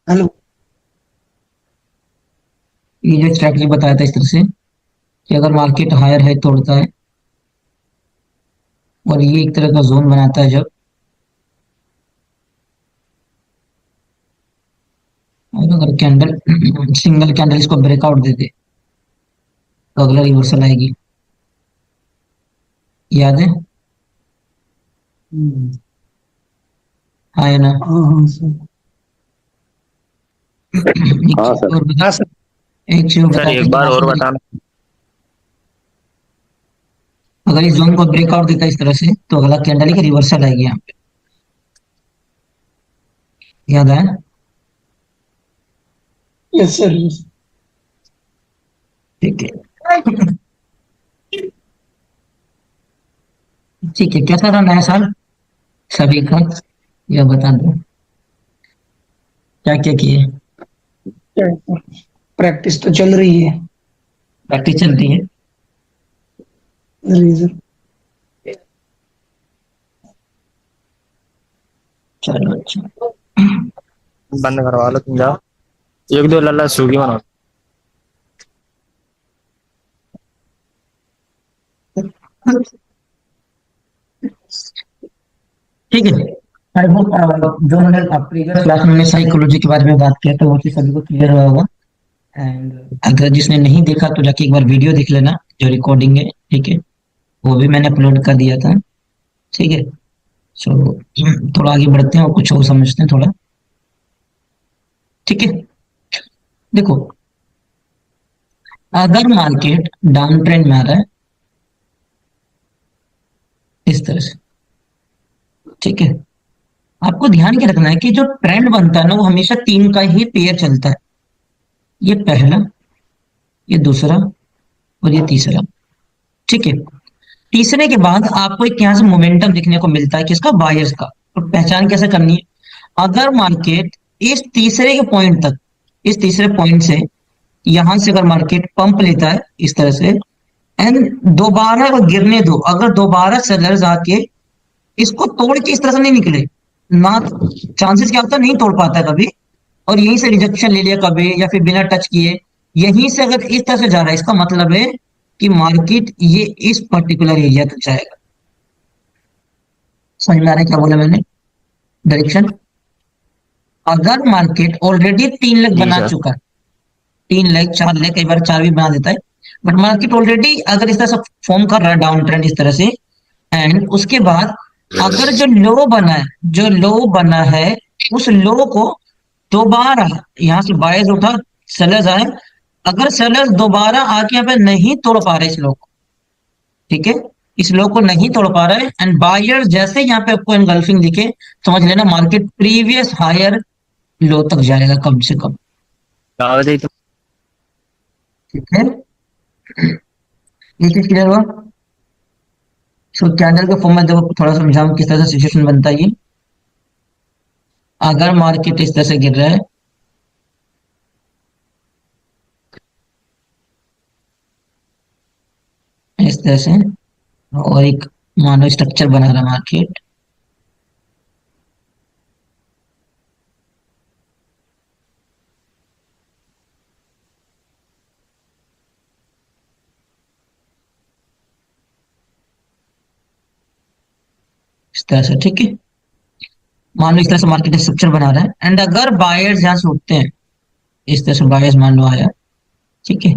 Hello. ये जो strategy बताया था इस तरह से कि अगर मार्केट हायर है तोड़ता है और ये एक तरह का जोन बनाता है जब, और अगर कैंडल सिंगल कैंडल इसको ब्रेकआउट दे दे तो अगला रिवर्सल आएगी। याद है? हम्म। हाँ या ना? हाँ हाँ सर। एक हाँ चीज सर। और बता, हाँ सर। एक चीज और सर बताते एक हैं कि बार और अगर बताना। अगर इस जोन को ब्रेकआउट देता है इस तरह से तो अगला कैंडल की रिवर्सल आएगी यहाँ पे। याद है? Yes sir yes. ठीक है। ठीक है, कैसा रहा नया साल सभी का? यह बता दो, क्या क्या किए? प्रैक्टिस तो चल रही है। प्रैक्टिस चल रही है? जी सर। चलो अच्छा। बंद करवा लो तुम जाओ। एक दो लल्ला सूगी बनाओ। ठीक है। आई होप जो हमने प्रीवियस क्लास में साइकोलॉजी के बारे में बात किया तो वो चीज सभी को क्लियर हुआ होगा। एंड अगर जिसने नहीं देखा तो जाके एक बार वीडियो देख लेना, जो रिकॉर्डिंग है, ठीक है? वो भी मैंने अपलोड कर दिया था। ठीक है। सो थोड़ा आगे बढ़ते हैं और कुछ और समझते हैं थोड़ा। ठीक है। देखो, अगर मार्केट डाउन ट्रेंड में आ रहा है इस तरह से, ठीक है, आपको ध्यान क्या रखना है कि जो ट्रेंड बनता है ना वो हमेशा तीन का ही पेयर चलता है। ये पहला, ये दूसरा और ये तीसरा। ठीक है। तीसरे के बाद आपको एक यहां से मोमेंटम देखने को मिलता है किसका? बायर्स का। तो पहचान कैसे करनी है? अगर मार्केट इस तीसरे के पॉइंट तक, इस तीसरे पॉइंट से यहां से अगर मार्केट पंप लेता है इस तरह से एंड दोबारा अगर गिरने दो, अगर दोबारा सेलर्स आके इसको तोड़ के इस तरह से नहीं निकले ना, चांसेस क्या होता है नहीं तोड़ पाता है कभी, और यहीं से रिजेक्शन ले लिया कभी या फिर बिना टच किए यहीं से अगर इस तरह से जा रहा है, इसका मतलब है कि मार्केट ये इस पर्टिकुलर एरिया तक जाएगा। समझ में आ रहा है क्या बोला मैंने? डायरेक्शन। अगर मार्केट ऑलरेडी 3 लेग जी बना सर। चुका है, 3 लेग 4 लेग, कई बार चार भी बना देता है, बट मार्केट ऑलरेडी अगर इस तरह से फॉर्म कर रहा है डाउन ट्रेंड इस तरह से, एंड उसके बाद अगर जो लो बना है, जो लो बना है उस लो को दोबारा यहां से बायर्स उठा, सेलर्स आए, अगर सेलर्स दोबारा आके यहाँ पे नहीं तोड़ पा रहे इस लो को, ठीक है, इस लो को नहीं तोड़ पा रहा है एंड बायर्स जैसे यहाँ पे आपको एनगल्फिंग दिखे, समझ लेना मार्केट प्रीवियस हायर लो तक जाएगा कम से कम। दावत है तुम। ठीक है, ये चीज क्लियर हुआ? सो कैंडल के फॉर्म में देखो थोड़ा समझाऊं किस तरह से सिचुएशन बनता है ये। अगर मार्केट इस तरह से गिर रहा है, इस तरह से, और एक मानो स्ट्रक्चर बना रहा मार्केट, इस तरह से, ठीक है, मान लो इस तरह से मार्केट स्ट्रक्चर बना रहा है एंड अगर बायर्स यहां से उठते हैं इस तरह से, बायर्स मान लो आया, ठीक है,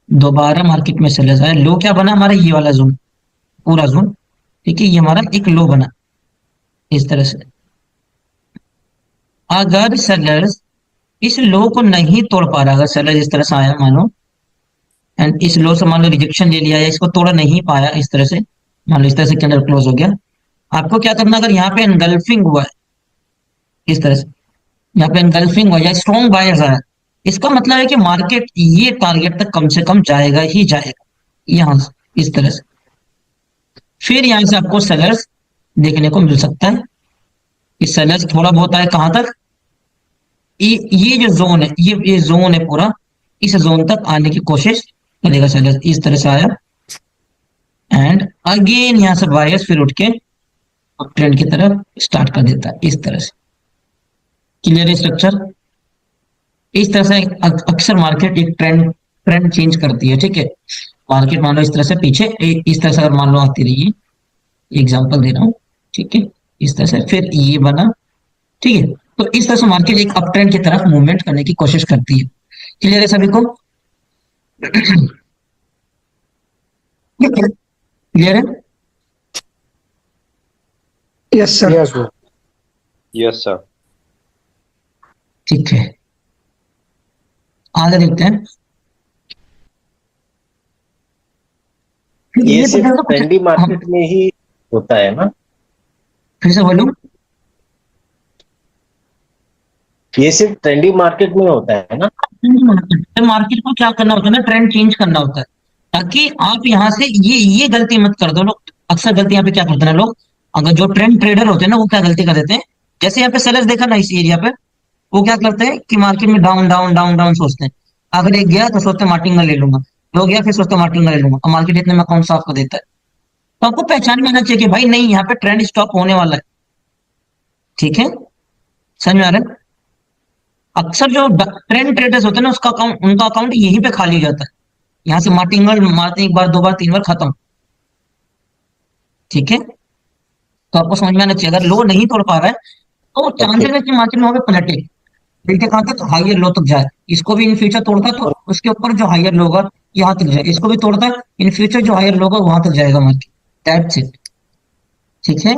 दोबारा मार्केट में सेलर्स आया, लो क्या बना हमारा? ये वाला जोन, पूरा जोन, ठीक है, ये हमारा एक लो बना इस तरह से। अगर सेलर्स इस लो को नहीं तोड़ पा रहा, अगर सेलर इस तरह से आया मानो एंड इस लो से मान लो रिजेक्शन ले लिया या इसको तोड़ा नहीं पाया इस तरह से, मान लो इस तरह से कैंडल क्लोज हो गया, आपको क्या करना? अगर यहाँ पे एनगल्फिंग हुआ है इस तरह से, यहाँ पे एनगल्फिंग हुआ या स्ट्रॉन्ग बायर्स आया, इसका मतलब है कि मार्केट ये टारगेट तक कम से कम जाएगा ही जाएगा, यहां से इस तरह से। फिर यहां से आपको सेलर्स देखने को मिल सकता है कि सेलर्स थोड़ा बहुत आए कहां तक? ये जो जोन है, ये जोन है पूरा, इस जोन तक आने की कोशिश करेगा सेलर्स, इस तरह से आया एंड अगेन यहां से बायर्स फिर उठ के ट्रेंड की तरफ स्टार्ट कर देता है इस तरह से। क्लियर है स्ट्रक्चर? इस तरह से अक्सर मार्केट एक ट्रेंड ट्रेंड चेंज करती है, ठीक है। मार्केट मान लो इस तरह से पीछे इस तरह से अगर मान लो आती रही है, एग्जांपल दे रहा हूँ, ठीक है, इस तरह से फिर ये बना, ठीक है। तो इस तरह से मार्केट एक अप ट्रेंड की तरफ मूवमेंट करने की कोशिश करती है। क्लियर है सभी को? क्लियर है? Yes sir. Yes bro. Yes sir. ठीक है, आगे देखते हैं। ये ये तो सिर्फ देखो कुछ ट्रेंडी मार्केट में ही होता है ना? फिर से बोलूं? ये सिर्फ ट्रेंडी मार्केट में होता है ना? मार्केट मार्केट को क्या करना होता है ना, ट्रेंड चेंज करना होता है, ताकि आप यहाँ से ये गलती मत कर दो। लोग अक्सर गलती यहाँ पे क्या करते हैं लोग, अगर जो ट्रेंड ट्रेडर होते हैं ना, वो क्या गलती कर देते हैं, जैसे यहाँ पे सेलर्स देखा ना इस एरिया पे, वो क्या करते हैं कि मार्केट में डाउन डाउन डाउन डाउन सोचते हैं। अगर एक गया तो सोचते हैं मार्टिन में ले लूंगा, तो गया फिर सोचते हैं मार्टिन में ले लूंगा, और मार्केट इतने में अकाउंट साफ कर देता है। तो आपको पहचान में आना चाहिए कि भाई नहीं, यहाँ पे ट्रेंड स्टॉप होने वाला है, ठीक है, समझ में आ रहा है? अक्सर जो ट्रेंड ट्रेडर्स होते हैं ना, उसका अकाउंट उनका अकाउंट यहीं पे खाली हो जाता है, यहाँ से मार्टिंगल मारते हैं एक बार दो बार तीन बार खत्म, ठीक है। तो आपको समझ में आना चाहिए, अगर लो नहीं तोड़ पा रहा है तो चांसेस है कि मार्केट में वहां पे पलटे, पलटे कहाँ तक, हायर लो तक जाए। इसको भी इन फ्यूचर तोड़ता है तो उसके ऊपर जो हायर लो होगा यहाँ तक जाए, इसको भी तोड़ता है इन फ्यूचर जो हायर लो होगा वहां तक जाएगा मार्केट। दैट्स इट, ठीक है।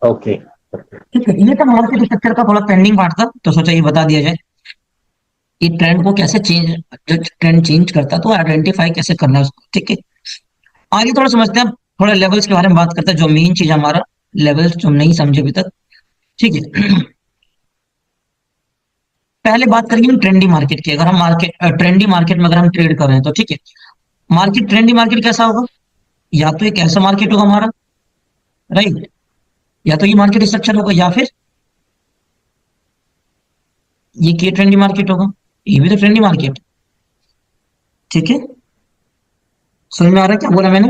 ओके। ठीक है, ये तो मार्केट स्ट्रक्चर का थोड़ा पेंडिंग पार्ट था, तो सोचा ये बता दिया जाए कि ट्रेंड को कैसे चेंज, जो ट्रेंड चेंज करता है तो आइडेंटिफाई कैसे करना है उसको, ठीक है। आगे थोड़ा समझते हैं, थोड़ा लेवल्स के बारे में बात करते हैं, जो मेन चीज हमारा लेवल्स जो हम नहीं समझे अभी तक, ठीक है। पहले बात करेंगे हम ट्रेंडी मार्केट की। अगर हम मार्केट ट्रेंडी मार्केट में अगर हम ट्रेड कर रहे हैं तो ठीक है, मार्केट ट्रेंडी मार्केट कैसा होगा, या तो एक ऐसा मार्केट होगा हमारा, राइट, या तो ये मार्केट स्ट्रक्चर होगा, या फिर ये के ट्रेंडी मार्केट होगा, ये भी तो ट्रेंडी मार्केट, ठीक है। समझ में आ रहा है क्या बोला मैंने?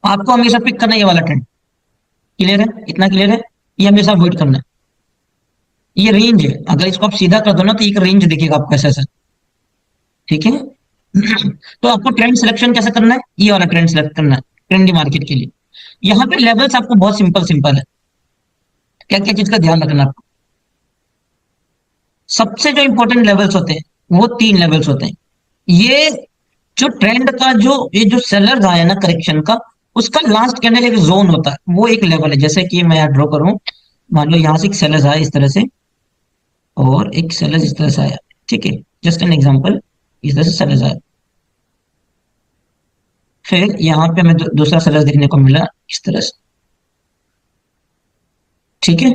आपको हमेशा पिक करना है ये वाला ट्रेंड, क्लियर है, इतना क्लियर है, ये हमेशा अवॉइड करना है। ये रेंज है, अगर इसको आप सीधा कर दो ना तो एक रेंज दिखेगा आपको ऐसा ऐसा, ठीक है। तो आपको ट्रेंड सिलेक्शन कैसे करना है, ये वाला ट्रेंड सिलेक्ट करना है ट्रेंडी मार्केट के लिए। यहाँ पे लेवल्स आपको बहुत सिंपल सिंपल है, क्या क्या चीज का ध्यान रखना आपको। सबसे जो इंपॉर्टेंट लेवल्स होते हैं वो तीन लेवल्स होते हैं। ये जो ट्रेंड का जो ये जो सेलर आया ना करेक्शन का, उसका लास्ट कैंडल एक जोन होता है, वो एक लेवल है। जैसे कि मैं यहाँ ड्रॉ करूं, मान लो यहाँ से एक सेलर आया इस तरह से, और एक सेलर इस तरह से आया, ठीक है, जस्ट एन एग्जांपल, इस तरह से सेलर आया, फिर यहाँ पे हमें दूसरा सेलर देखने को मिला इस तरह से, ठीक है।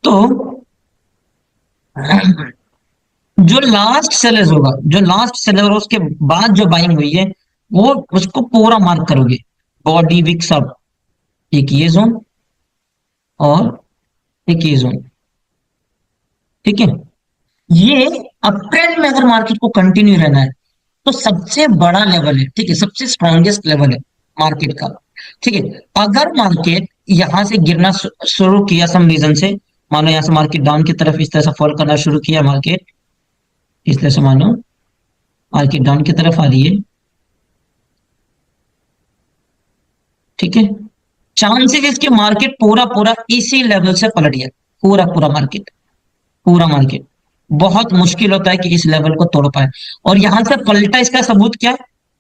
तो जो लास्ट सेलर होगा, जो लास्ट सेलर उसके बाद जो बाइंग हुई है, वो उसको पूरा मार्क करोगे, बॉडी विक सब, एक ये जोन और एक ये जोन, ठीक है। ये अप ट्रेंड में अगर मार्केट को कंटिन्यू रहना है तो सबसे बड़ा लेवल है, ठीक है, सबसे स्ट्रॉन्गेस्ट लेवल है मार्केट का, ठीक है। अगर मार्केट यहां से गिरना शुरू किया सम रीजन से, मानो यहां से मार्केट डाउन की तरफ इस तरह से फॉल करना शुरू किया, मार्केट इस तरह से मानो मार्केट डाउन की तरफ आ रही है, ठीक है, चांसेस इसके मार्केट पूरा पूरा इसी लेवल से पलट गया, पूरा पूरा मार्केट, पूरा मार्केट बहुत मुश्किल होता है कि इस लेवल को तोड़ पाए। और यहां से पलटा, इसका सबूत क्या है,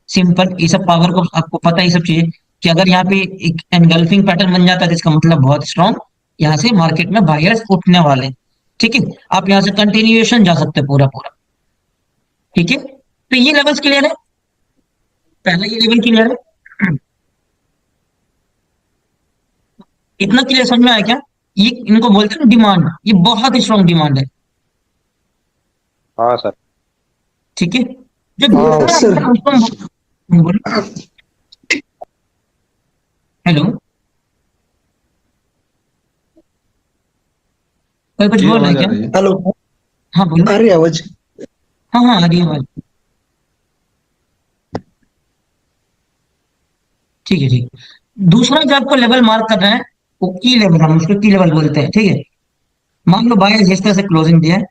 सिंपल, ये सब पावर को आपको पता है, ये सब चीजें, कि अगर यहाँ पे एक एनगल्फिंग पैटर्न बन जाता है तो इसका मतलब बहुत स्ट्रॉन्ग, यहाँ से मार्केट में बायर्स उठने वाले हैं, ठीक है। आप यहाँ से कंटिन्यूएशन जा सकते हैं पूरा पूरा, ठीक है। तो ये लेवल्स क्लियर है, पहला ये लेवल क्लियर है, इतना क्लियर समझ में आया क्या? ये इनको बोलते हैं डिमांड, ये बहुत स्ट्रॉन्ग डिमांड है, हाँ सर। ठीक है। जो हाँ दूसरा सर। है उसको बोलो, हेलो, कोई कुछ जी बोल रहा है आवाज आ क्या? रही है। हेलो। हाँ बोलो। आ रही है आवाज? हाँ हाँ, आ रही है आवाज, ठीक है ठीक है। दूसरा जो आपको लेवल मार्क करना है वो की लेवल, हम उसको की लेवल बोलते हैं, ठीक है। मान लो बाय जिस तरह से क्लोजिंग दिया है,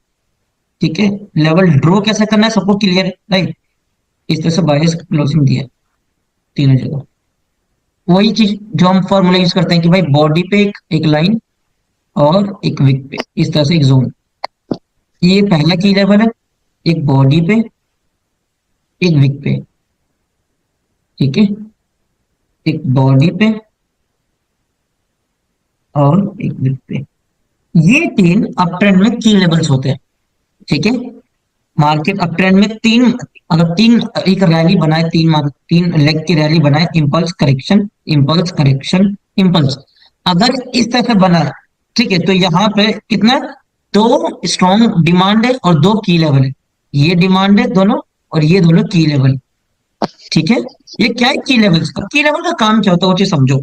ठीक है, लेवल ड्रॉ कैसे करना है सबको क्लियर है, राइट। इस तरह से बायस क्लोजिंग दिया है तीनों जगह। वही चीज जो हम फॉर्मूला यूज करते हैं कि भाई बॉडी पे एक लाइन और एक विक पे, इस तरह से एक जोन। ये पहला की लेवल है, एक बॉडी पे एक विक पे, ठीक है, एक बॉडी पे और एक विक पे। ये तीन अप ट्रेंड में की लेवल्स होते हैं, ठीक है। मार्केट अप ट्रेंड में तीन, अगर तीन एक रैली बनाए, तीन लेग की रैली बनाए, impulse correction impulse correction impulse, अगर इस तरह से बना है, ठीक है, तो यहाँ पे कितना, दो स्ट्रॉन्ग डिमांड है और दो की लेवल है। ये डिमांड है दोनों और ये दोनों की लेवल, ठीक है। ये क्या है की लेवल का, की लेवल का काम क्या होता है वो चीज समझो,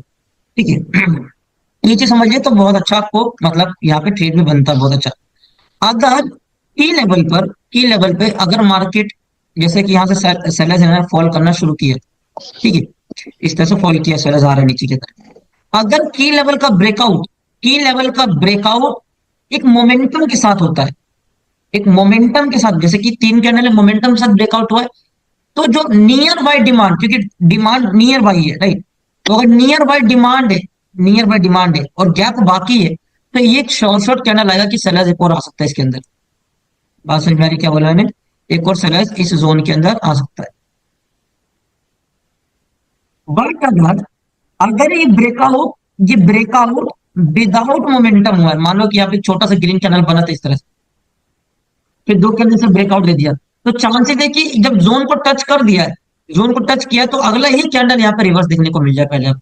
ठीक है। ये चीज समझिए तो बहुत अच्छा आपको मतलब यहाँ पे ट्रेड में बनता है बहुत अच्छा। अगर की लेवल पे अगर मार्केट जैसे कि यहाँ से सेलर्स ने फॉल करना शुरू किया, ठीक है, इस तरह से फॉल किया, सेलर्स आ रहे हैं नीचे की तरफ। अगर की लेवल का ब्रेकआउट एक मोमेंटम के साथ होता है, एक मोमेंटम के साथ, जैसे कि तीन कैंडल मोमेंटम के साथ ब्रेकआउट हुआ है, तो जो नियर बाय डिमांड, क्योंकि डिमांड नियर बाय है, राइट, तो अगर नियर बाय डिमांड है और गैप बाकी है, तो ये एक शॉर्ट कैंडल आएगा कि सेलर्स एक और आ सकता है इसके अंदर। बात समझ में आ रही क्या बोला मैंने, एक और सेलर्स इस जोन के अंदर आ सकता है। बट अगर अगर ये ब्रेकआउट विदाउट मोमेंटम हुआ है, मान लो कि यहाँ पे छोटा सा ग्रीन कैंडल बना था इस तरह से, फिर दो कैंडल से ब्रेकआउट दे दिया, तो चांसेस है कि जब जोन को टच कर दिया है, जोन को टच किया, तो अगला ही कैंडल यहाँ पे रिवर्स देखने को मिल जाए पहले आपको,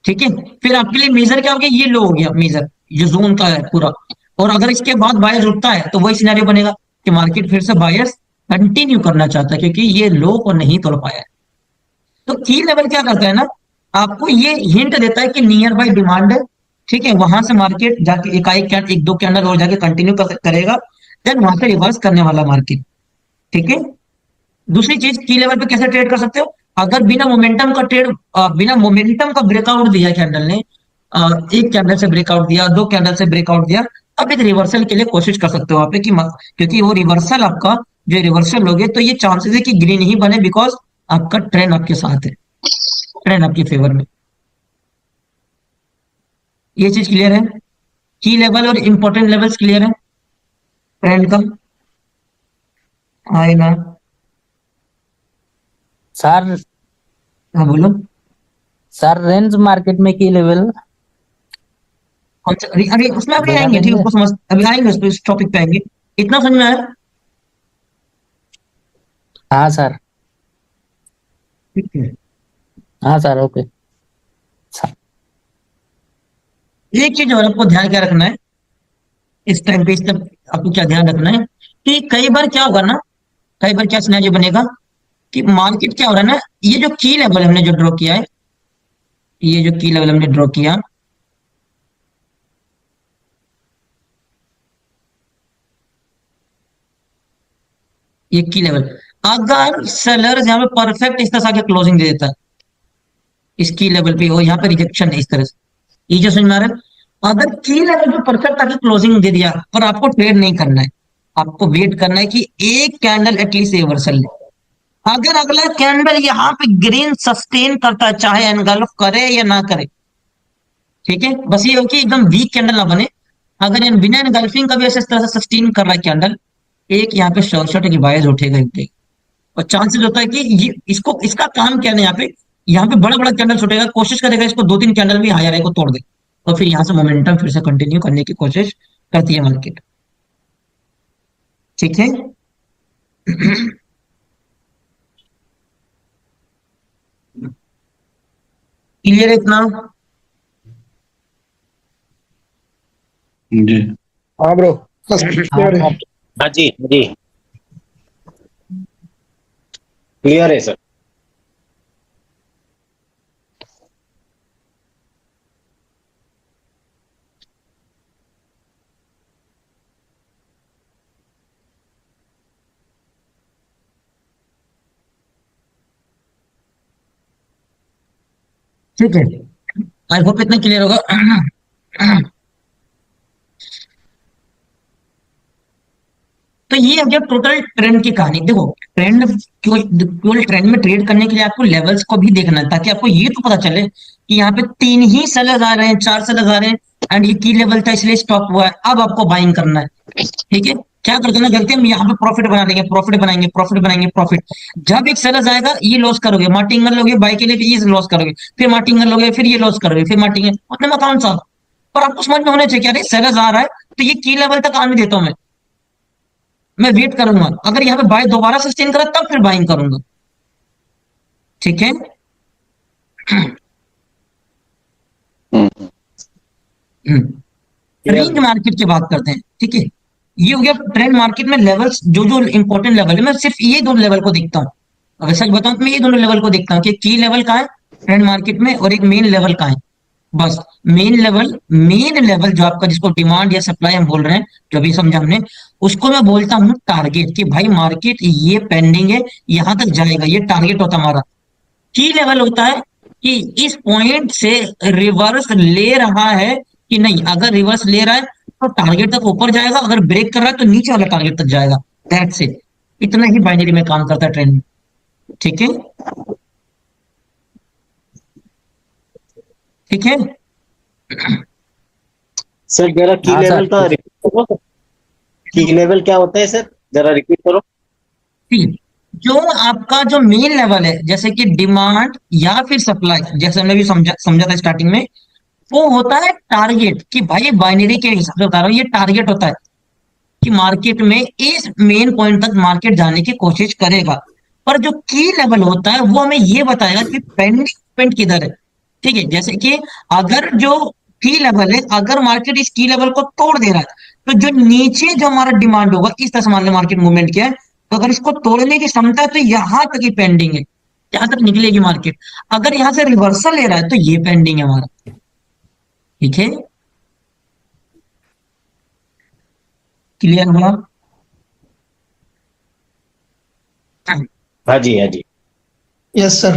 ठीक है। फिर आपके लिए मेजर क्या हो गया, ये लो हो गया मेजर, ये जोन का है पूरा। और अगर इसके बाद बायर्स उठता है तो वही सिनेरियो बनेगा कि मार्केट फिर से बायर्स कंटिन्यू करना चाहता है क्योंकि ये लो को नहीं तोड़ पाया है। तो की लेवल क्या करता है ना, आपको ये हिंट देता है कि नियर बाई डिमांड है, ठीक है, वहां से मार्केट जाके एक दो कैंडल और जाके कंटिन्यू करेगा, देन वहां से रिवर्स करने वाला मार्केट, ठीक है। दूसरी चीज की लेवल पे कैसे ट्रेड कर सकते हो, अगर बिना मोमेंटम का ब्रेकआउट दिया कैंडल ने, एक कैंडल से ब्रेकआउट दिया, दो कैंडल से ब्रेकआउट दिया, अब एक रिवर्सल के लिए कोशिश कर सकते हो वहां पे कि क्योंकि वो रिवर्सल आपका, जो रिवर्सल लोगे तो ये चांसेस है कि ग्रीन ही बने, बिकॉज आपका ट्रेंड आपके साथ है, ट्रेंड आपके फेवर में। ये चीज क्लियर है, की लेवल और इंपॉर्टेंट लेवल्स क्लियर है ट्रेंड का, हाँ ना। सर हाँ बोलो। सर रेंज मार्केट में की लेवल कौन सा, अरे अरे, उसमें अभी बता आएंगे, ठीक है, देंगे। उसको समझ, अभी आएंगे उस पर, इस टॉपिक पे आएंगे। इतना समझ में आया, हाँ सर। ठीक है। हाँ सर, ओके सर। एक चीज और आपको ध्यान क्या रखना है इस टाइम पे, इस टाइम आपको क्या ध्यान रखना है कि कई बार क्या होगा ना, कई बार क्या सिनेरियो बनेगा कि मार्केट क्या हो रहा है ना, ये जो की लेवल हमने जो ड्रॉ किया है, ये जो की लेवल हमने ड्रॉ किया, ये की लेवल, अगर सेलर यहाँ पे परफेक्ट इस तरह से आके क्लोजिंग दे देता है इस की लेवल पे, और यहाँ पे रिजेक्शन है इस तरह से, ये जो समझ में आ रहा है, अगर की लेवल पे परफेक्ट आके क्लोजिंग दे दिया, पर आपको ट्रेड नहीं करना है, आपको वेट करना है कि एक कैंडल एटलीस्ट रिवर्सल ले। अगर अगला कैंडल यहाँ पे ग्रीन सस्टेन करता है, चाहे एनगल्फ करे या ना करे, ठीक है, बस ये हो कि एकदम वीक कैंडल ना बने। अगर बिना एनगल्फिंग का भी ऐसे इस तरह से सस्टेन कर रहा है कैंडल, एक यहाँ पे शॉर्ट शॉर्ट की बायर्स उठेगा ही उठेगा। और चांसेस होता है कि ये इसको, इसका काम क्या है यहाँ पे बड़ा बड़ा कैंडल छुटेगा, कोशिश करेगा इसको दो तीन कैंडल भी हायर है को तोड़ दे, और फिर यहाँ से मोमेंटम फिर से कंटिन्यू करने की कोशिश करती है मार्केट, ठीक है। क्लियर है इतना, जी। हाँ ब्रो, बस हाँ क्लियर है। सर। हाँ जी जी, क्लियर है सर। ठीक है, आई होप इतना क्लियर होगा। तो ये हो गया टोटल ट्रेंड की कहानी। देखो, ट्रेंड केवल ट्रेंड में ट्रेड करने के लिए आपको लेवल्स को भी देखना है, ताकि आपको ये तो पता चले कि यहाँ पे 3 ही सेलर्स आ रहे हैं, 4 सेलर्स आ रहे हैं, एंड ये की लेवल था इसलिए स्टॉप हुआ है, अब आपको बाइंग करना है। ठीक है, क्या करते हैं ना, गलती हम यहाँ पे प्रॉफिट बना लेंगे, प्रॉफिट बनाएंगे, प्रॉफिट बनाएंगे, प्रॉफिट। जब एक सेलर्स आएगा ये लॉस करोगे, मार्टिंगल लोगे बाई के लिए, फिर ये लॉस करोगे, फिर मार्टिंगल लोगे, फिर ये लॉस करोगे, फिर मार्टिंगल, मतलब अकाउंट साहब। पर आपको समझ में होना चाहिए कि अरे सेलर्स आ रहा है तो ये की लेवल तक आने देता हूं मैं वेट करूंगा, अगर यहाँ पे बाय दोबारा सस्टेन करा तब फिर बाइंग करूंगा। ठीक है। रेंज मार्केट की बात करते हैं। ठीक है, ये हो गया ट्रेंड मार्केट में लेवल्स, जो जो इंपॉर्टेंट लेवल है, मैं सिर्फ ये दोनों लेवल को देखता हूँ। अगर सच बताऊं तो मैं ये दोनों लेवल को देखता हूँ कि की लेवल का है ट्रेंड मार्केट में और एक मेन लेवल का है। बस मेन लेवल जो आपका, जिसको डिमांड या सप्लाई हम बोल रहे हैं, जो भी समझा हमने, उसको मैं बोलता हूँ टारगेट, कि भाई मार्केट ये पेंडिंग है, यहां तक जाएगा, ये टारगेट होता है हमारा। की लेवल होता है कि इस पॉइंट से रिवर्स ले रहा है कि नहीं, अगर रिवर्स ले रहा है तो टारगेट तक ऊपर जाएगा, अगर ब्रेक कर रहा है तो नीचे वाला टारगेट तक जाएगा। दैट्स इट, इतना ही बाइनरी में काम करता है ट्रेंड में। ठीक है, ठीक है। सर जरा की हाँ लेवल का सर। रिपीट करो। की लेवल क्या होता है सर, जरा रिपीट करो। ठीक, जो आपका जो मेन लेवल है, जैसे कि डिमांड या फिर सप्लाई, जैसे हमने भी समझा समझा था स्टार्टिंग में, वो होता है टारगेट, कि भाई बाइनरी के हिसाब से बता रहा हूँ, ये टारगेट होता है कि मार्केट में इस मेन पॉइंट तक मार्केट जाने की कोशिश करेगा। पर जो की लेवल होता है वो हमें ये बताएगा कि पेंडिंग पॉइंट किधर है। ठीक है, जैसे कि अगर जो की लेवल है, अगर मार्केट इस की लेवल को तोड़ दे रहा है, तो जो नीचे जो हमारा डिमांड होगा, इस तरह से मान लो मार्केट मूवमेंट किया है, तो अगर इसको तोड़ने की क्षमता है तो यहां तक ही पेंडिंग है, यहां तक निकलेगी मार्केट। अगर यहां से रिवर्सल ले रहा है तो ये पेंडिंग है हमारा। ठीक है, क्लियर हुआ? हाँ जी, हाँ जी। Yes sir.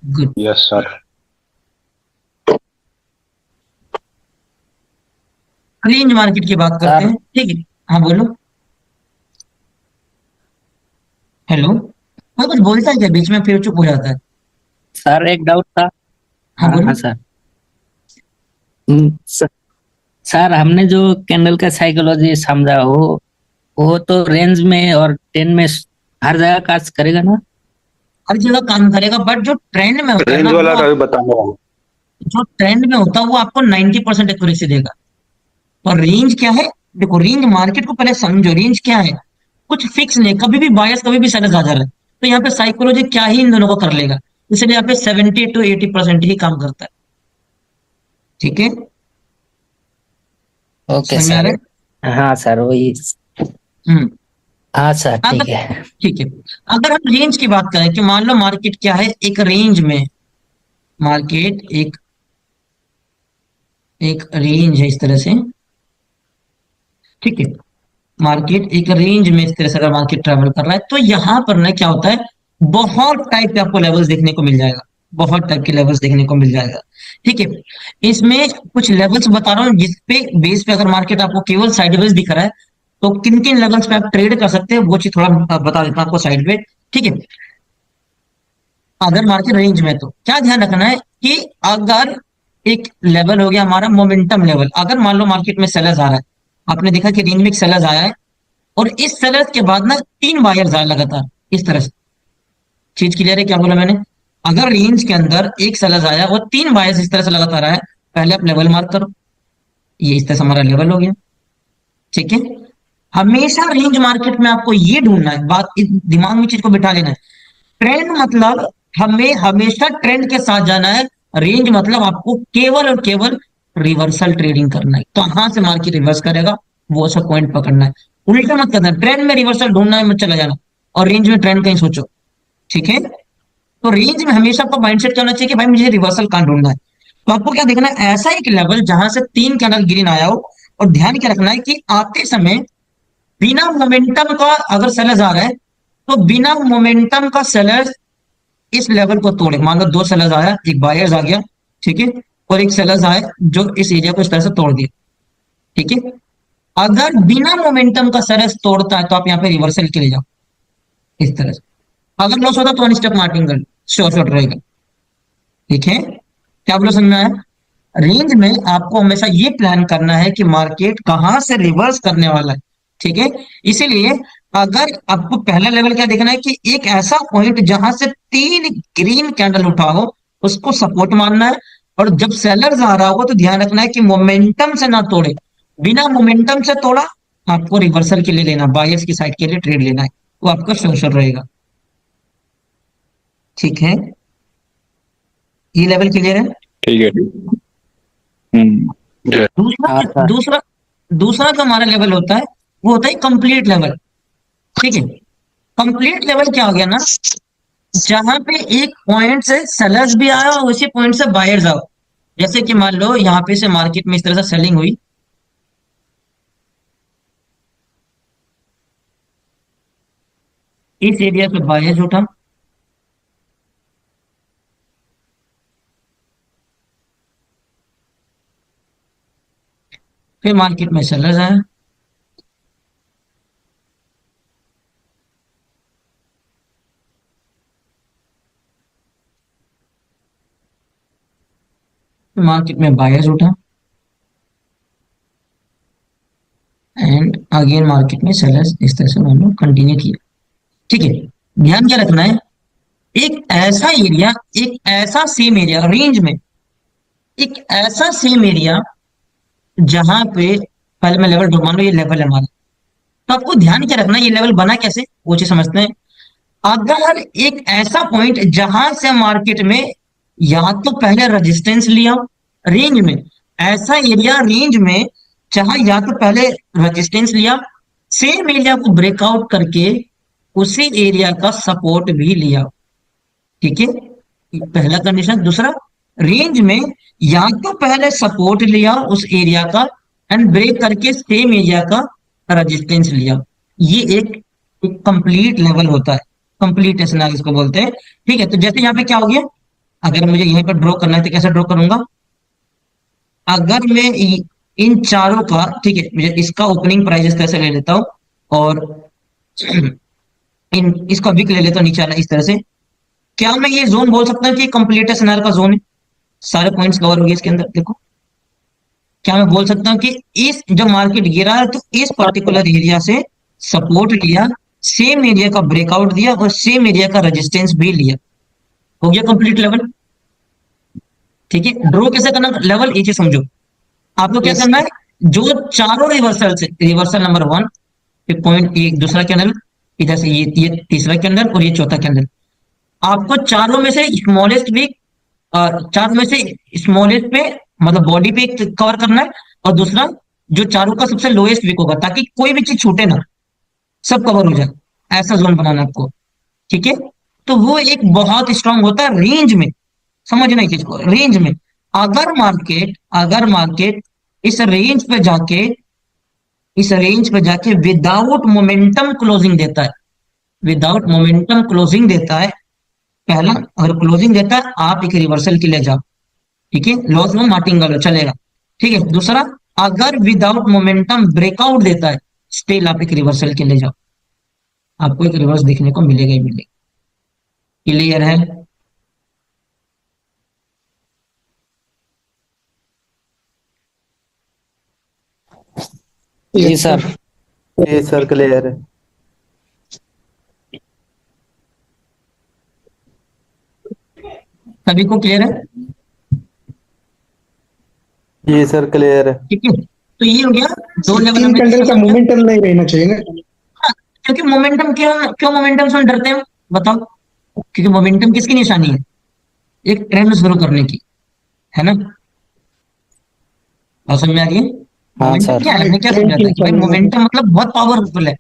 Good. Yes sir. Range market की बात करते सर। हैं। ठीक है, हाँ बोलो। हेलो, कोई कुछ बोलता है क्या बीच में, फिर चुप हो जाता है? सर एक डाउट था। हाँ हाँ बोलो। सर। सर, सर हमने जो कैंडल का साइकोलॉजी समझा, वो तो रेंज में और 10 में हर जगह काज करेगा ना? हर जगह काम करेगा, बट जो ट्रेंड में होता है रेंज ना, वाला वो का भी बताना। जो ट्रेंड में होता है वो आपको 90% एक्यूरेसी देगा। और रेंज क्या है? देखो, रेंज मार्केट को पहले समझो, रेंज क्या है? कुछ फिक्स नहीं, कभी भी बायस, कभी भी सेलर्स आ जा रहा है, तो यहाँ पे साइकोलॉजी क्या ही इन दोनों को कर लेगा, इसलिए यहाँ पे 70 to 80% ही काम करता है। ठीक है, ओके समझ में आ सर। रहा है? हाँ सर वही। हम्म। हाँ सर ठीक अगर है। ठीक है, अगर हम रेंज की बात करें कि मान लो मार्केट क्या है, एक रेंज में, मार्केट एक एक रेंज है इस तरह से। ठीक है, मार्केट एक रेंज में इस तरह से अगर मार्केट ट्रेवल कर रहा है, तो यहां पर ना क्या होता है, बहुत टाइप के आपको लेवल्स देखने को मिल जाएगा, बहुत टाइप के लेवल्स देखने को मिल जाएगा। ठीक है, इसमें कुछ लेवल्स बता रहा हूँ जिसपे बेस पे अगर मार्केट आपको केवल साइडवेज दिख रहा है, तो किन किन लेवल्स पे आप ट्रेड कर सकते हैं वो चीज थोड़ा बता देता हूँ आपको साइड पे। ठीक है, अगर मार्केट रेंज में, तो क्या ध्यान रखना है कि अगर एक लेवल हो गया हमारा मोमेंटम लेवल, अगर मान लो मार्केट में सेलर्स आ रहा है, आपने देखा कि रेंज में एक सेलर्स आया है, और इस सेलर्स के बाद ना 3 बायर्स आए लगातार इस तरह से। चीज क्लियर है क्या बोला मैंने? अगर रेंज के अंदर एक सेलर्स आया और 3 बायर्स इस तरह से लगातार आया, पहले आप लेवल मार्क करो, ये इस तरह से हमारा लेवल हो गया। ठीक है, हमेशा रेंज मार्केट में आपको ये ढूंढना है, बात दिमाग में चीज को बिठा लेना है, ट्रेंड मतलब हमें हमेशा ट्रेंड के साथ जाना है, रेंज मतलब आपको केवल और केवल रिवर्सल ट्रेडिंग करना है, कहां से मार्केट रिवर्स करेगा वो सब पॉइंट पकड़ना है, उल्टा मत करना, ट्रेंड में रिवर्सल ढूंढना है मत चला जाना, और रेंज में ट्रेंड कहीं सोचो। ठीक है, तो रेंज में हमेशा आपका माइंडसेट क्या होना चाहिए कि भाई मुझे रिवर्सल कहां ढूंढना है, तो आपको क्या देखना है, ऐसा एक लेवल जहां से 3 कैंडल ग्रीन आया हो, और ध्यान क्या रखना है कि आते समय बिना मोमेंटम का अगर सेलर्स आ रहा है, तो बिना मोमेंटम का सेलर्स इस लेवल को तोड़े, मान लो 2 सेलर्स आया, एक बायर्स आ गया, ठीक है, और एक सेलर्स आए जो इस एरिया को इस तरह से तोड़ दिया, ठीक है। अगर बिना मोमेंटम का सेलर्स तोड़ता है तो आप यहाँ पे रिवर्सल के लिए जाओ इस तरह से। अगर लॉस होता तो वन स्टेप मार्किंग कर शॉर्ट शॉर्ट रहेगा, ठीक है। क्या बोलो समझ में आया? रेंज में आपको हमेशा ये प्लान करना है कि मार्केट कहां से रिवर्स करने वाला है, ठीक है। इसीलिए अगर आपको पहला लेवल क्या देखना है कि एक ऐसा पॉइंट जहां से 3 ग्रीन कैंडल उठा हो उसको सपोर्ट मानना है, और जब सेलर्स आ रहा होगा तो ध्यान रखना है कि मोमेंटम से ना तोड़े। बिना मोमेंटम से तोड़ा आपको रिवर्सल के लिए लेना, बायर्स की साइड के लिए ट्रेड लेना है, वो आपका शोर रहेगा, ठीक है। ये लेवल क्लियर है? ठीक है। दूसरा हाँ सर। दूसरा दूसरा जो हमारा लेवल होता है वो होता है कंप्लीट लेवल, ठीक है। कंप्लीट लेवल क्या हो गया ना, जहां पे एक पॉइंट से सेलर्स भी आया और उसी पॉइंट से बायर्स आओ। जैसे कि मान लो यहाँ पे से मार्केट में इस तरह से सेलिंग हुई, इस एरिया पे बायर्स उठा, फिर मार्केट में सेलर्स आया, फिर मार्केट में बायर्स उठा, एंड अगेन मार्केट में सेलर्स इस तरह से उन्होंने कंटिन्यू किया, ठीक है। ध्यान क्या रखना है, एक ऐसा एरिया, एक ऐसा सेम एरिया रेंज में, एक ऐसा सेम एरिया जहां पे पहले मैं लेवल मान लो ये लेवल है हमारा, तो आपको ध्यान क्या रखना है, ये लेवल बना कैसे वो चीज समझते हैं। अगर एक ऐसा पॉइंट जहां से मार्केट में या तो पहले रेजिस्टेंस लिया रेंज में, ऐसा एरिया रेंज में जहां या तो पहले रेजिस्टेंस लिया, सेम एरिया को ब्रेकआउट करके उसी एरिया का सपोर्ट भी लिया, ठीक है, पहला कंडीशन। दूसरा, रेंज में या तो पहले सपोर्ट लिया उस एरिया का एंड ब्रेक करके सेम एरिया का रेजिस्टेंस लिया, ये एक कंप्लीट लेवल होता है, कंप्लीट एनालिसिस को बोलते हैं, ठीक है। तो जैसे यहाँ पे क्या हो गया, अगर मुझे यहीं पर ड्रॉ करना है तो कैसे ड्रॉ करूंगा, अगर मैं इन चारों का, ठीक है, मुझे इसका ओपनिंग प्राइस इस तरह से ले लेता हूं और इन इसका विक ले लेता हूं नीचे वाला इस तरह से, क्या मैं ये जोन बोल सकता हूँ कि कंप्लीट सिनेरियो का जोन है, सारे पॉइंट्स कवर हो गए इसके अंदर। देखो क्या मैं बोल सकता हूँ कि इस जब मार्केट गिरा है तो इस पर्टिकुलर एरिया से सपोर्ट लिया, सेम एरिया का ब्रेकआउट दिया और सेम एरिया का रेजिस्टेंस भी लिया, हो गया कंप्लीट लेवल, ठीक है। ड्रॉ कैसे करना लेवल, ये चीज समझो। आपको क्या करना है, जो चारों रिवर्सल से, रिवर्सल नंबर 1 पॉइंट, एक दूसरा कैंडल, इधर से ये तीसरा कैंडल और ये चौथा कैंडल, आपको चारों में से स्मॉलेस्ट वीक, चारों में से स्मॉलेस्ट पे मतलब बॉडी पे कवर करना है, और दूसरा जो चारों का सबसे लोएस्ट वीक होगा, ताकि कोई भी चीज छूटे ना, सब कवर हो जाए, ऐसा जोन बनाना आपको, ठीक है। तो वो एक बहुत स्ट्रांग होता है रेंज में, समझना इस चीज को। रेंज में अगर मार्केट इस रेंज पे जाके विदाउट मोमेंटम क्लोजिंग देता है, विदाउट मोमेंटम क्लोजिंग देता है, पहला अगर क्लोजिंग देता है आप एक रिवर्सल के लिए जाओ, ठीक है, लॉस में मार्टिंग कर लो चलेगा, ठीक है। दूसरा, अगर विदाउट मोमेंटम ब्रेकआउट देता है स्टिल आप एक रिवर्सल के लिए जाओ, आपको एक रिवर्स देखने को मिलेगा ही मिलेगा। क्लियर है? जी सर। ये सर क्लियर है। सभी को क्लियर है? ये सर क्लियर है। ठीक है, तो ये हो गया दो लेवल तीन कैंडल का मोमेंटम नहीं रहना चाहिए ना। क्योंकि मोमेंटम क्यों मोमेंटम से डरते हैं बताओ? क्योंकि मोमेंटम किसकी निशानी है? एक ट्रेंड शुरू करने की, है ना? बात समझ में आ रही है? हाँ मोमेंटम सर। क्या है? हमें क्या समझाता है कि भाई मोमेंटम मतलब बहुत पावरफुल है,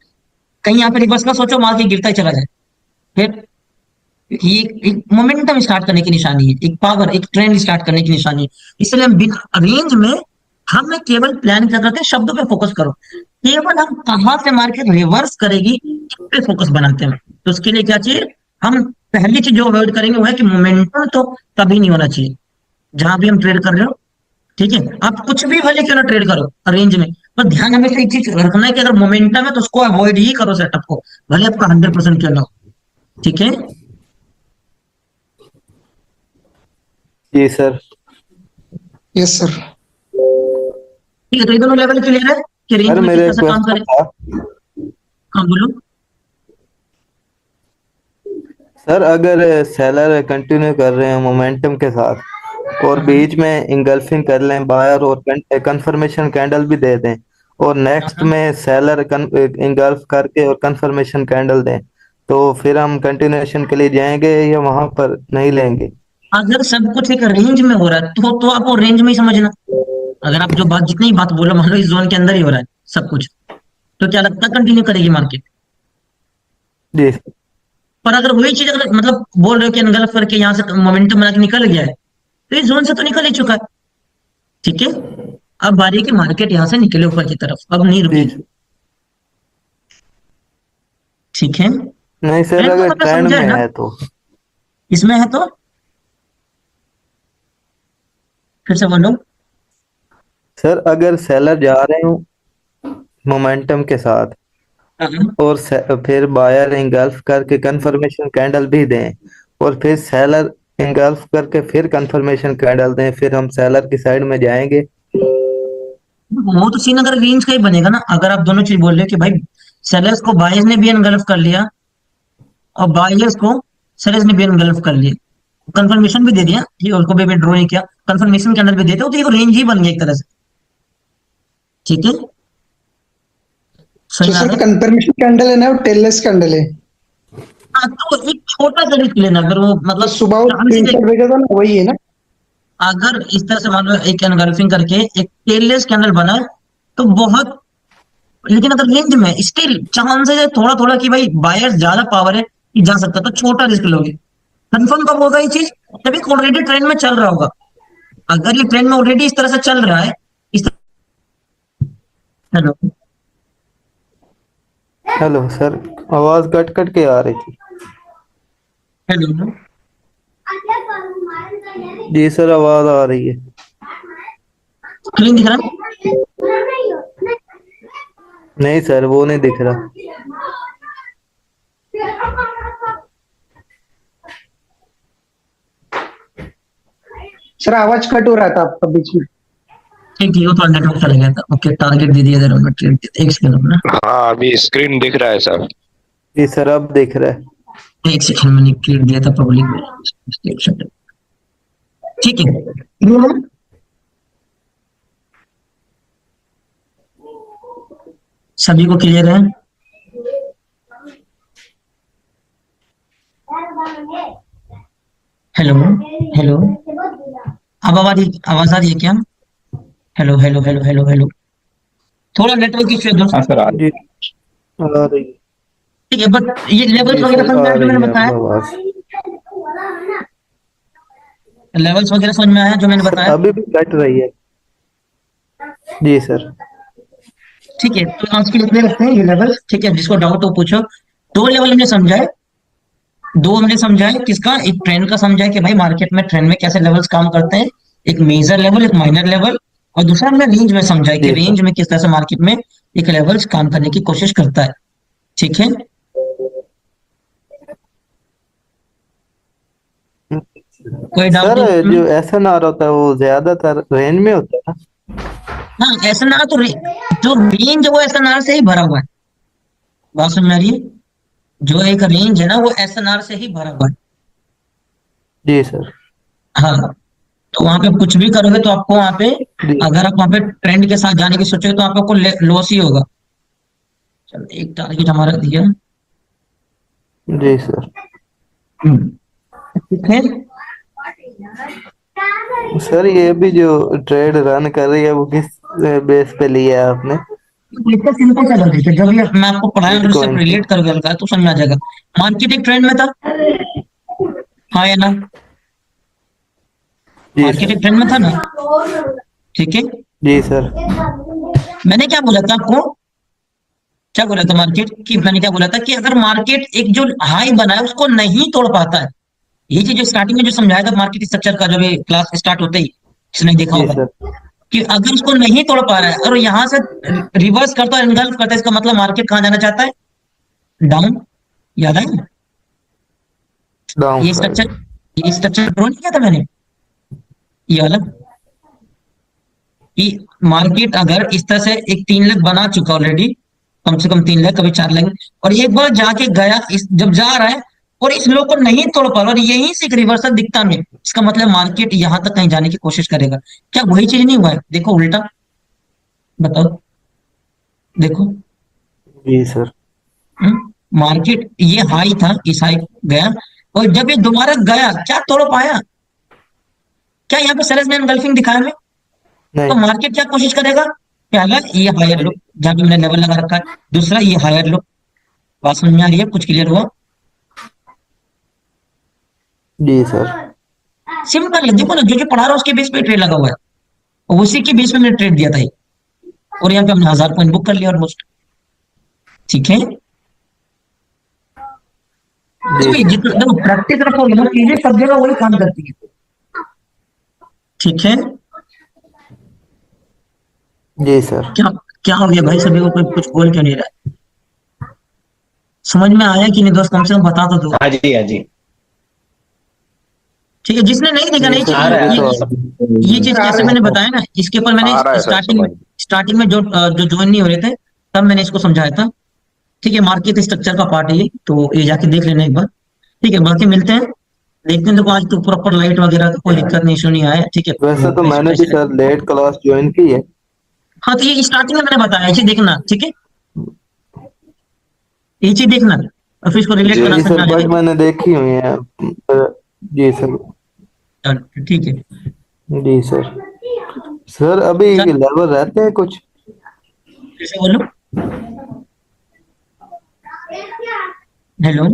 कहीं यहाँ पे रिवर्स का सोचो मार्केट गिरता ही चला जाए, फिर ये एक मोमेंटम स्टार्ट करने की निशानी है, एक पावर, एक ट्रेंड स्टार्ट करने की निशानी है। इसलिए हम रेंज में हम केवल प्लान क्या करते हैं, शब्दों पे फोकस करो, केवल हम कहां से मार्केट रिवर्स करेगी इस पे फोकस बनाते हैं। तो उसके लिए क्या चाहिए, हम पहली चीज जो अवॉइड करेंगे वो है कि मोमेंटम तो कभी नहीं होना चाहिए, जहां भी हम ट्रेड कर रहे हो, ठीक है, आप कुछ भी भले क्यों ना ट्रेड करो रेंज में, पर ध्यान हमेशा एक चीज रखना है कि अगर मोमेंटम है तो उसको अवॉइड ही करो सेटअप को, भले आपका 100% क्यों ना हो। ठीक है, जी सर। Yes sir. ठीक है, तो ये दोनों लेवल क्लियर है कि रेंज सर में किस मेरा तरह से काम क्वेश्चन करे। था, हाँ बोलो। सर अगर सेलर कंटिन्यू कर रहे हैं मोमेंटम के साथ और हाँ, बीच में इंगल्फिंग कर लें बायर और कंफर्मेशन कैंडल भी दे दें और नेक्स्ट हाँ। में सेलर इंगल्फ करके और कंफर्मेशन कैंडल दें, तो फिर हम कंटिन्यूएशन के लिए जाएंगे या वहां पर नहीं लेंगे? अगर सब कुछ एक रेंज में हो रहा है तो आप वो रेंज में ही समझना। अगर आप जो बात जितनी ही बात बोलो मान लो इस जोन के अंदर ही हो रहा है सब कुछ, तो क्या लगता है कंटिन्यू करेगी मार्केट। जी पर अगर वही चीज अगर मतलब बोल रहे हो कि एनगल्फ करके यहाँ से मोमेंटम बना के निकल गया है, तो इस जोन से तो निकल ही चुका है। ठीक है, अब बारी है कि मार्केट यहाँ से निकले ऊपर की तरफ, अब नहीं जी। रुकेगी। ठीक है, नहीं सर, ट्रेंड तो अगर आपने ट्रेंड समझा है में ना, है तो। इसमें है तो फिर से बोलो। सर अगर सेलर जा रहे हो मोमेंटम के साथ हाँ, और फिर बायर इंगल्फ करके कंफर्मेशन कैंडल भी दें और फिर सेलर इंगल्फ करके फिर कंफर्मेशन कैंडल दें, फिर हम सेलर की साइड में जाएंगे। वो तो सीन अगर रेंज का ही बनेगा ना, अगर आप दोनों चीज बोल रहे हो कि भाई सेलर्स को बायर्स ने भी एनगल्फ कर लिया और बायर्स को सेलर्स ने भी एनगल्फ कर लिया, कंफर्मेशन भी दे दिया, ये उनको भी ड्रॉ नहीं किया, कंफर्मेशन कैंडल भी देते हो, तो ये रेंज ही बन गया एक तरह से। ठीक है, तो समझ आ सर रहा है। कंफर्मेशन कैंडल है ना वो टेललेस कैंडल है। हाँ, तो एक छोटा सा रिस्क लेना, अगर वो तो मतलब सुबह वो चांसेस स्क्रीनशॉट भेजा था ना वही है ना। अगर इस तरह से मान लो एक एनगल्फिंग करके एक टेललेस कैंडल बना है, तो बहुत, लेकिन अगर रेंज में स्टिल चांसेस है थोड़ा थोड़ा कि भाई बायर्स ज्यादा पावर है कि जा सकता है, तो छोटा रिस्क लोगे। कंफर्म कब होगा ये चीज, जब एक ऑलरेडी ट्रेंड में चल रहा होगा। अगर ये ट्रेंड में ऑलरेडी इस तरह से चल रहा है, इस तरह, हेलो, हेलो सर, आवाज कट कट के आ रही थी। हेलो, जी सर, आवाज आ रही है। स्क्रीन दिख रहा है। नहीं सर, वो नहीं दिख रहा। सर आवाज कट हो रहा था आपका बीच में। ठीक ठीक, वो थोड़ा नेटवर्क चला गया था। ओके, टारगेट दे दिया जरा, मैं ट्रेड एक सेकंड अपना, हाँ अभी स्क्रीन दिख रहा है सर। जी सर, अब दिख रहा है। एक सेकंड मैंने क्लियर दिया था पब्लिक में। एक सेकंड, ठीक है, सभी को क्लियर है। हेलो, हेलो, अब आवाज आ रही है क्या? Hello hello hello hello hello, थोड़ा नेटवर्क इश्यू है दोस्त। हाँ सर आ जी आ रही है। ठीक है, बट ये लेवल्स जी वगैरह सर, समझ में आ आया जो रही मैंने है अब बताया, आवाज। लेवल्स वगैरह समझ में आया जो मैंने बताया। अभी भी कट रही है। जी सर। ठीक है, तो आज के लिए इतने रखते हैं ये लेवल। ठीक है, जिसको डाउट हो पूछो। दो लेवल हमने समझाए, दो हमने समझाए, किसका, एक ट्रेंड का समझाए कि भाई मार्केट में ट्रेंड में कैसे लेवल्स काम करते हैं, एक मेजर लेवल एक माइनर लेवल, और दूसरा हमने रेंज में समझाया कि जी सर। रेंज में किस तरह से मार्केट में एक लेवल्स काम करने की कोशिश करता है। ठीक है, कोई डाउट सर है इसमें? जो SNR होता है वो ज्यादातर रेंज में होता है ना? हाँ, एसएनआर तो जो रेंज है वो एसएनआर से ही भरा हुआ है। बात समझ में आ रही है? जो एक रेंज है ना वो एसएनआर से ही भरा हुआ है। जी सर। हाँ, तो वहां पे कुछ भी करोगे तो आपको वहां पे, जी अगर आप वहां पे ट्रेंड के साथ जाने की सोचोगे तो आपको लॉस ही होगा। चलो, एक टारगेट हमारा दिया। जी सर। ठीक है, सर ये भी जो ट्रेड रन कर रही है वो किस बेस पे लिया है आपने? इतना सिंपल सा कर देते, जब ये मैं आपको पढ़ाया और उससे बिटकॉइन पे? रिलेट कर गया तो समझ में आ जाएगा। मार्केट एक ट्रेंड में था, हाँ या ना? जी मार्केट सर। एक ट्रेंड में था ना? ठीक है, जी सर। मैंने क्या बोला था आपको, क्या बोला था मार्केट की, मैंने क्या बोला था कि अगर मार्केट एक जो हाई बना है उसको नहीं तोड़ पाता है, ये चीज जो स्टार्टिंग में जो समझाया था मार्केट स्ट्रक्चर का, जब ये क्लास स्टार्ट होते ही किसने देखा जी होगा सर। कि अगर उसको नहीं तोड़ पा रहा है और यहाँ से रिवर्स करता है, एनगल्फ करता है, इसका मतलब मार्केट कहाँ जाना चाहता है? डाउन। याद है डाउन ये साइड। स्ट्रक्चर, ये स्ट्रक्चर ड्रॉ नहीं किया था मैंने, ये वाला, कि मार्केट अगर इस तरह से एक 3 लाख बना चुका ऑलरेडी, कम से कम 3 लाख, कभी 4 लाख, और एक बार जाके गया, इस जब जा रहा है और इस लो को नहीं तोड़ पा रहा और यहीं से एक रिवर्सल दिखता में, इसका मतलब मार्केट यहां तक कहीं जाने की कोशिश करेगा। क्या वही चीज नहीं हुआ है? देखो उल्टा, बताओ, देखो। जी सर। मार्केट ये हाई था, इस हाई गया, और जब ये दोबारा गया, क्या तोड़ पाया? क्या यहाँ पे सेलर्स ने एनगल्फिंग दिखाया हमें? तो नहीं। मार्केट क्या कोशिश करेगा? पहला ये हायर लो, जहां पे मैंने लेवल लगा रखा है, दूसरा ये हायर लो। बात समझ में आ रही है? कुछ क्लियर हुआ? जी सर। सिंपल है, देखो ना, जो जो पढ़ा रहा है उसके बेस पे ट्रेड लगा हुआ है, और उसी के बेस पे मैंने ट्रेड दिया था ये। और यहाँ पे हमने 1000 पॉइंट बुक कर लिया ऑलमोस्ट। ठीक है, जी जितना देखो प्रैक्टिस रखोगे ना, चीजें सब जगह वही काम करती है। ठीक है, जी सर। क्या क्या हो गया भाई? सभी को कोई कुछ बोल क्यों नहीं रहा है? समझ में आया कि नहीं दोस्त? कम से कम बता तो दो। हाँ जी, हाँ जी। ठीक है, जिसने नहीं देखा, जी नहीं सर, आ रहा मुझे है। तो ये चीज कैसे मैंने बताया ना, इसके ऊपर मैंने आ रहा है सर, समझ। स्टार्टिंग में जो जो ज्वाइन नहीं हो रहे थे, तब मैंने इसको समझाया था। ठीक है, मार्केट स्ट्रक्चर का पार्ट है ये, तो ये जाके देख लेना एक बार। ठीक है, बाकी मिलते हैं, देखते हैं। देखो आज तो प्रॉपर लाइट वगैरह का कोई दिक्कत नहीं, इशू नहीं आया। ठीक है, वैसे तो पैसे मैंने भी पैसे सर लेट क्लास ज्वाइन की है। हाँ, तो ये स्टार्टिंग में मैंने बताया, इसे देखना। ठीक है, ये चीज देखना और फिर इसको रिलेट करना, जी समझ सर, में आ बट जाएगा। मैंने देखी हुई है। जी सर। चलो, ठीक है। जी सर। सर अभी चल, लेवल रहते हैं कुछ? फिर से बोलो। हेलो।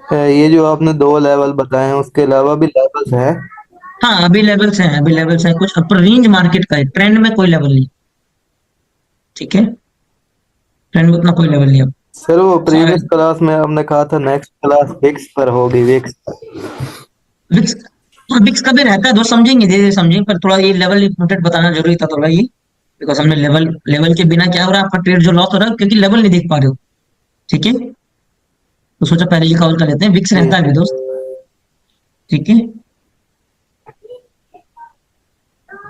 ये जो आपने 2 लेवल बताए हैं उसके अलावा भी लेवल्स है? हाँ, अभी लेवल्स हैं, अभी लेवल्स हैं कुछ, पर रेंज मार्केट का है, ट्रेंड में कोई लेवल नहीं। ठीक है, ट्रेंड में उतना कोई लेवल नहीं अब। सर वो सारा प्रीवियस क्लास में आपने कहा था नेक्स्ट क्लास विक्स पर होगी, विक्स। विक्स, हाँ विक्स का भी रहता है, दोस्त समझेंगे, धीरे धीरे समझेंगे, पर थोड़ा ये लेवल इंपॉर्टेंट बताना जरूरी था थोड़ा ये, बिकॉज हमने लेवल लेवल के बिना क्या हो रहा है, आपका ट्रेड जो लॉस हो रहा है क्योंकि लेवल नहीं देख पा रहे हो। ठीक है, तो सोचा पहले ये कवर कर लेते हैं, विक्स जी रहता है भी दोस्त। ठीक है,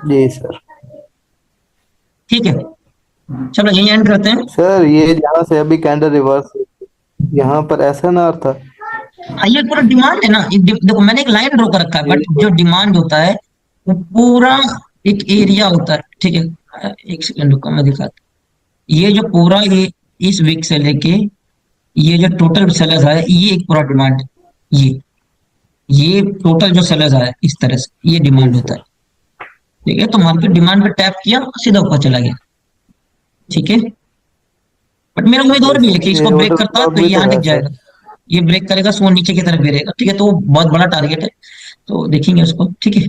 जी सर। ठीक है, चलो यही एंड करते हैं। सर ये जहाँ से अभी कैंडल रिवर्स, यहाँ पर ऐसा ना था? हाँ, ये पूरा डिमांड है ना, देखो मैंने एक लाइन ड्रॉ कर रखा है, बट जो डिमांड होता है वो पूरा एक एरिया होता है। ठीक है, एक सेकंड रुको, मैं दिखाता हूँ। ये जो पूरा ये इस वीक से लेके ये जो टोटल सेलर्स है, ये एक पूरा डिमांड, ये टोटल जो सेलर्स है इस तरह से ये जी डिमांड होता सर। है। ठीक है, तो मार्केट डिमांड पे टैप किया, सीधा ऊपर चला गया। ठीक है, बट मेरा उम्मीद और जी भी है सर, कि ये इसको ब्रेक ऑर्डर करता है ब्लॉक तो ये भी तो यहाँ दिख है जाएगा, सर। ये ब्रेक करेगा, सो नीचे की तरफ गिरेगा। ठीक है, तो वो बहुत बड़ा टारगेट है, तो देखेंगे उसको। ठीक है,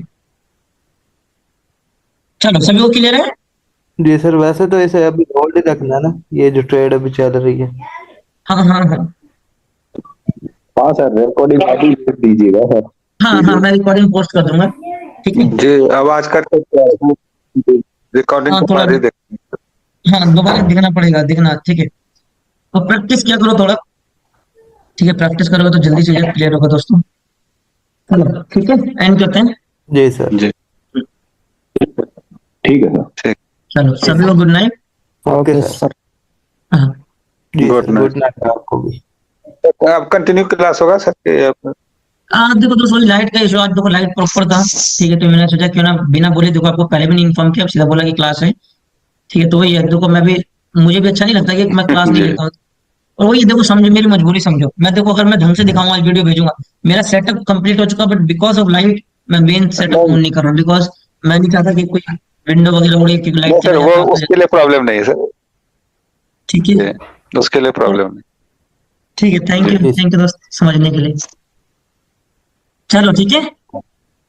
चलो सभी को क्लियर है? जी सर, वैसे तो इसे अभी होल्ड ही रखना है ना, ये जो ट्रेड अभी चल रही है। हाँ हाँ हाँ हाँ सर, रिकॉर्डिंग अभी भेज दीजिएगा सर। हाँ हाँ, मैं रिकॉर्डिंग पोस्ट कर दूंगा। ठीक है, जी, आवाज करके रिकॉर्डिंग हाँ को थोड़ा, बाद ही देख। हाँ दोबारा दिखना पड़ेगा, दिखना। ठीक है, और प्रैक्टिस किया करो थोड़ा। ठीक है, प्रैक्टिस करोगे तो जल्दी चीजें क्लियर होगा दोस्तों। चलो ठीक है, एंड करते हैं। जी सर। जी, ठीक है सर। ठीक, चलो सभी को गुड नाइट। Okay sir. हाँ, जी good sir, night. Good night आपको भी। अब कंटिन्यू क्लास होगा सर देखो दोस्तों, लाइट का इशू आज, देखो लाइट प्रॉपर था। ठीक है, तो मैंने सोचा क्यों ना बिना बोले, देखो आपको पहले भी नहीं इन्फॉर्म किया, अब सीधा बोला कि क्लास है। ठीक है, तो वही है, देखो मैं भी, मुझे भी अच्छा नहीं लगता कि मैं क्लास नहीं जी। लेता हूँ। और वही देखो, समझो मेरी मजबूरी समझो, मैं देखो अगर मैं ढंग से दिखाऊंगा, आज वीडियो भेजूंगा, मेरा सेटअप कंप्लीट हो चुका, बट बिकॉज ऑफ लाइट मैं मेन सेटअप ऑन नहीं कर रहा हूँ, बिकॉज मैं नहीं चाहता कि कोई विंडो वगैरह उड़े, क्योंकि नहीं लाइट सर, चला वो जाता है। उसके लिए प्रॉब्लम नहीं है सर। ठीक है, जी, उसके लिए प्रॉब्लम नहीं। ठीक है, थैंक यू दोस्त समझने के लिए। चलो ठीक है।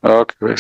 ओके भाई।